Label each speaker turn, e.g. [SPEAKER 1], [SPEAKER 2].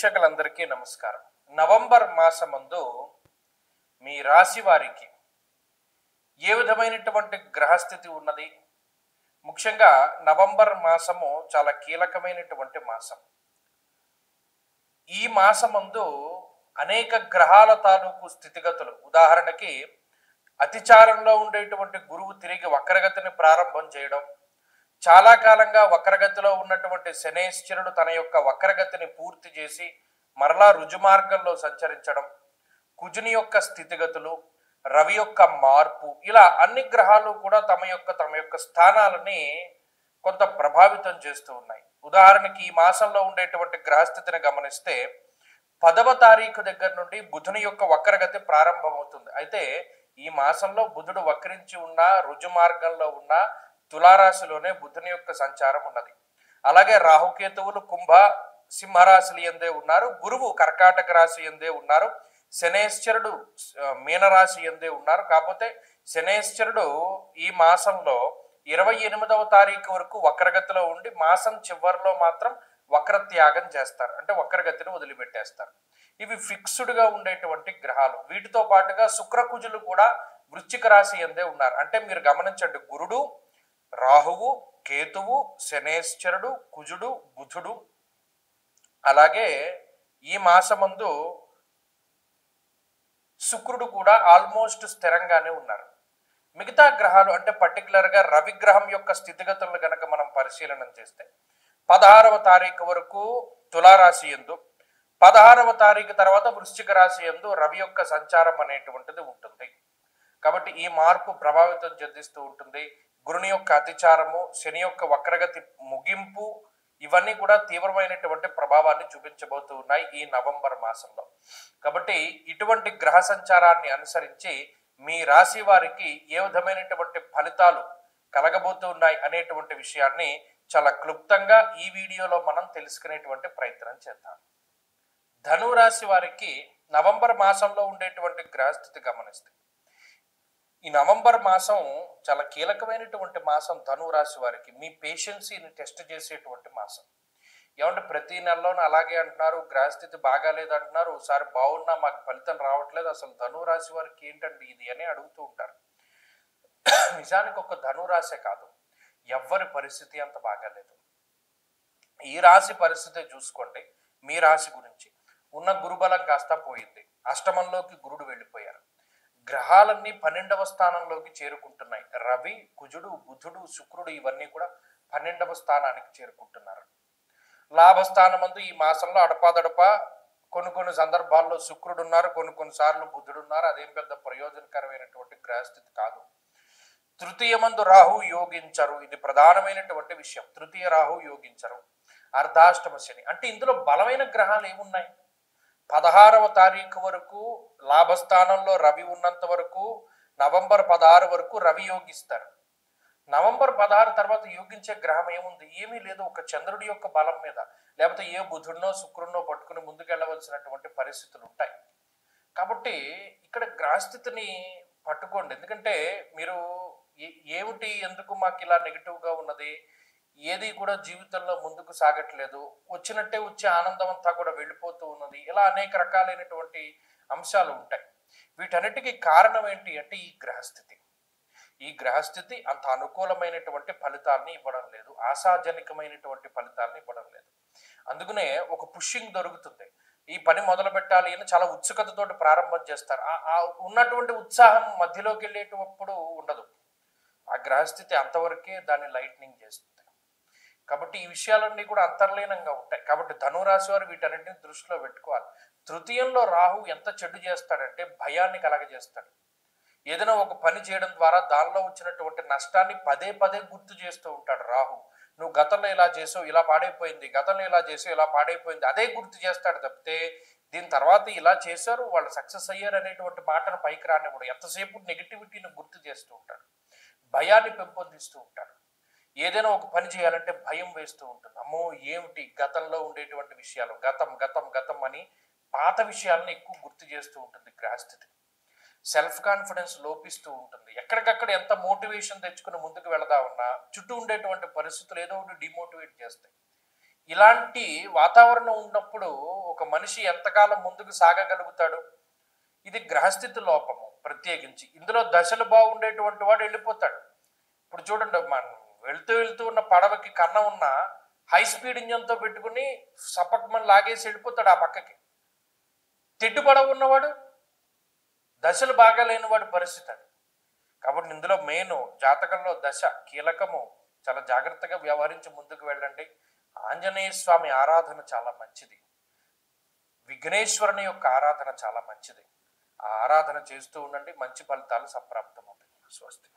[SPEAKER 1] వీక్షకులందరికీ నమస్కారం. నవంబర్ మాసమందు మీ రాశి వారికి ఏ విధమైనటువంటి గ్రహస్థితి ఉన్నది? ముఖ్యంగా నవంబర్ మాసము చాలా కీలకమైనటువంటి మాసం. ఈ మాసమందు అనేక గ్రహాల తాలూకు స్థితిగతులు, ఉదాహరణకి అతిచారంలో ఉండేటువంటి గురువు తిరిగి వక్రగతిని ప్రారంభం చేయడం, చాలా కాలంగా వక్రగతిలో ఉన్నటువంటి శనేశ్వరుడు తన యొక్క వక్రగతిని పూర్తి చేసి మరలా రుజుమార్గంలో సంచరించడం, కుజుని యొక్క స్థితిగతులు, రవి యొక్క మార్పు, ఇలా అన్ని గ్రహాలు కూడా తమ యొక్క స్థానాలని కొంత ప్రభావితం చేస్తూ ఉన్నాయి. ఉదాహరణకి ఈ మాసంలో ఉండేటువంటి గ్రహస్థితిని గమనిస్తే 10వ తారీఖు దగ్గర నుండి బుధుని యొక్క వక్రగతి ప్రారంభమవుతుంది. అయితే ఈ మాసంలో బుధుడు వక్రించి ఉన్న రుజు మార్గంలో ఉన్న తులారాశిలోనే బుధుని యొక్క సంచారం ఉన్నది. అలాగే రాహుకేతువులు కుంభ సింహరాశులు ఎందే ఉన్నారు, గురువు కర్కాటక రాశి ఎందే ఉన్నారు, శనేశ్వరుడు మీనరాశి ఎందే ఉన్నారు. కాకపోతే శనేశ్వరుడు ఈ మాసంలో 28వ తారీఖు వరకు వక్రగతిలో ఉండి మాసం చివరిలో మాత్రం వక్రత్యాగం చేస్తారు, అంటే వక్రగతిని వదిలిపెట్టేస్తారు. ఇవి ఫిక్స్డ్గా ఉండేటువంటి గ్రహాలు. వీటితో పాటుగా శుక్రకుజులు కూడా వృశ్చిక రాశి ఎందే ఉన్నారు. అంటే మీరు గమనించండి, గురుడు, రాహువు, కేతువు, శనేశ్వరుడు, కుజుడు, బుధుడు, అలాగే ఈ మాసమందు శుక్రుడు కూడా ఆల్మోస్ట్ స్థిరంగానే ఉన్నారు. మిగతా గ్రహాలు అంటే పర్టికులర్గా రవి గ్రహం యొక్క స్థితిగతులను కనుక మనం పరిశీలన చేస్తే 16వ తారీఖు వరకు తులారాశి యందు, 16వ తారీఖు తర్వాత వృశ్చిక రాశి యందు రవి యొక్క సంచారం అనేటువంటిది ఉంటుంది. కాబట్టి ఈ మార్పు ప్రభావితం చెందిస్తూ ఉంటుంది. గురుని యొక్క అతిచారము, శని యొక్క వక్రగతి ముగింపు, ఇవన్నీ కూడా తీవ్రమైనటువంటి ప్రభావాన్ని చూపించబోతూ ఉన్నాయి ఈ నవంబర్ మాసంలో. కాబట్టి ఇటువంటి గ్రహ సంచారాన్ని అనుసరించి మీ రాశి వారికి ఏ విధమైనటువంటి ఫలితాలు కలగబోతూ ఉన్నాయి అనేటువంటి విషయాన్ని చాలా క్లుప్తంగా ఈ వీడియోలో మనం తెలుసుకునేటువంటి ప్రయత్నం చేద్దాం. ధను రాశి వారికి నవంబర్ మాసంలో ఉండేటువంటి గ్రహస్థితి గమనిస్తే, ఈ నవంబర్ మాసం చాలా కీలకమైనటువంటి మాసం. ధను రాశి వారికి మీ పేషెన్సీని టెస్ట్ చేసేటువంటి మాసం. ఏమంటే ప్రతి నెలలోనూ అలాగే అంటున్నారు, గ్రహస్థితి బాగాలేదు అంటున్నారు, ఒకసారి బాగున్నా మాకు ఫలితం రావట్లేదు, అసలు ధను రాశి వారికి ఏంటండి ఇది అని అడుగుతూ ఉంటారు. నిజానికి ఒక ధను రాశే కాదు, ఎవ్వరి పరిస్థితి అంత బాగాలేదు. ఈ రాశి పరిస్థితి చూసుకోండి. మీ రాశి గురించి ఉన్న గురుబలం కాస్త పోయింది, అష్టమంలోకి గురుడు వెళ్ళిపోయారు, గ్రహాలన్నీ 12వ స్థానంలోకి చేరుకుంటున్నాయి. రవి, కుజుడు, బుధుడు, శుక్రుడు ఇవన్నీ కూడా 12వ స్థానానికి చేరుకుంటున్నారు. లాభస్థానమందు ఈ మాసంలో అడపాదడపా కొన్ని సందర్భాల్లో శుక్రుడు ఉన్నారు, కొన్ని సార్లు బుధుడు ఉన్నారు. అదేం పెద్ద ప్రయోజనకరమైనటువంటి గ్రహస్థితి కాదు. తృతీయమందు రాహు యోగించరు, ఇది ప్రధానమైనటువంటి విషయం. తృతీయ రాహు యోగించరు. అర్ధాష్టమ శని, అంటే ఇందులో బలమైన గ్రహాలు ఏమున్నాయి? 16వ తారీఖు వరకు లాభస్థానంలో రవి ఉన్నంత వరకు, నవంబర్ 16 వరకు రవి యోగిస్తారు. నవంబర్ 16 తర్వాత యోగించే గ్రహం ఏముంది? ఏమీ లేదు. ఒక చంద్రుడి యొక్క బలం మీద, లేకపోతే ఏ బుధుడినో శుక్రుడినో పట్టుకుని ముందుకెళ్ళవలసినటువంటి పరిస్థితులు ఉంటాయి. కాబట్టి ఇక్కడ గ్రహస్థితిని పట్టుకోండి. ఎందుకంటే మీరు ఏమిటి, ఎందుకు మాకు ఇలా నెగిటివ్గా ఉన్నది, ఏది కూడా జీవితంలో ముందుకు సాగట్లేదు, వచ్చినట్టే వచ్చే ఆనందం అంతా కూడా వెళ్ళిపోతూ ఉన్నది, ఇలా అనేక రకాలైనటువంటి అంశాలు ఉంటాయి. వీటన్నిటికీ కారణం ఏంటి అంటే ఈ గ్రహస్థితి. ఈ గ్రహస్థితి అంత అనుకూలమైనటువంటి ఫలితాలని ఇవ్వడం లేదు, ఆశాజనకమైనటువంటి ఫలితాలని ఇవ్వడం లేదు. అందుకనే ఒక పుషింగ్ దొరుకుతుంది. ఈ పని మొదలు పెట్టాలి అని చాలా ఉత్సుకతతోటి ప్రారంభం చేస్తారు. ఆ ఉన్నటువంటి ఉత్సాహం మధ్యలోకి వెళ్ళేటప్పుడు ఉండదు. ఆ గ్రహస్థితి అంతవరకే దాన్ని లైట్నింగ్ చేస్తుంది. కాబట్టి ఈ విషయాలన్నీ కూడా అంతర్లీనంగా ఉంటాయి. కాబట్టి ధనురాశి వారు వీటన్నింటిని దృష్టిలో పెట్టుకోవాలి. తృతీయంలో రాహు ఎంత చెడు చేస్తాడంటే భయాన్ని కలగజేస్తాడు. ఏదైనా ఒక పని చేయడం ద్వారా దానిలో వచ్చినటువంటి నష్టాన్ని పదే గుర్తు చేస్తూ ఉంటాడు రాహు. నువ్వు గతంలో ఇలా చేసావు, ఇలా పాడైపోయింది, గతంలో ఇలా చేసావు, ఇలా పాడైపోయింది, అదే గుర్తు చేస్తాడు తప్పితే దీని తర్వాత ఇలా చేశారు, వాళ్ళు సక్సెస్ అయ్యారు అనేటువంటి మాటను పైకి రానివ్వడు. ఎంతసేపు నెగిటివిటీని గుర్తు చేస్తూ ఉంటాడు, భయాన్ని పెంపొందిస్తూ ఉంటాడు. ఏదైనా ఒక పని చేయాలంటే భయం వేస్తూ ఉంటుంది. అమ్మో ఏమిటి, గతంలో ఉండేటువంటి విషయాలు, గతం అని పాత విషయాలను ఎక్కువ గుర్తు చేస్తూ ఉంటుంది గ్రహస్థితి. సెల్ఫ్ కాన్ఫిడెన్స్ లోపిస్తూ ఉంటుంది. ఎక్కడికక్కడ ఎంత మోటివేషన్ తెచ్చుకుని ముందుకు వెళదా ఉన్నా చుట్టూ ఉండేటువంటి పరిస్థితులు ఏదో ఒకటి డిమోటివేట్ చేస్తాయి. ఇలాంటి వాతావరణం ఉన్నప్పుడు ఒక మనిషి ఎంతకాలం ముందుకు సాగగలుగుతాడు? ఇది గ్రహస్థితి లోపము. ప్రత్యేకించి ఇందులో దశలు బాగుండేటువంటి వాడు వెళ్ళిపోతాడు. ఇప్పుడు చూడండి, మనం వెళ్తూ ఉన్న పడవకి కన్న ఉన్న హై స్పీడ్ ఇంజన్తో పెట్టుకుని సపక్మని లాగేసి వెళ్ళిపోతాడు ఆ పక్కకి. తెడ్డు పడవ ఉన్నవాడు, దశలు బాగా లేనివాడు పరిస్థితి అది. కాబట్టి ఇందులో మెయిన్ జాతకంలో దశ కీలకము. చాలా జాగ్రత్తగా వ్యవహరించి ముందుకు వెళ్ళండి. ఆంజనేయ స్వామి ఆరాధన చాలా మంచిది. విఘ్నేశ్వరుని యొక్క ఆరాధన చాలా మంచిది. ఆ ఆరాధన చేస్తూ ఉండండి, మంచి ఫలితాలు సంప్రాప్తం అవుతాయి. స్వస్తి.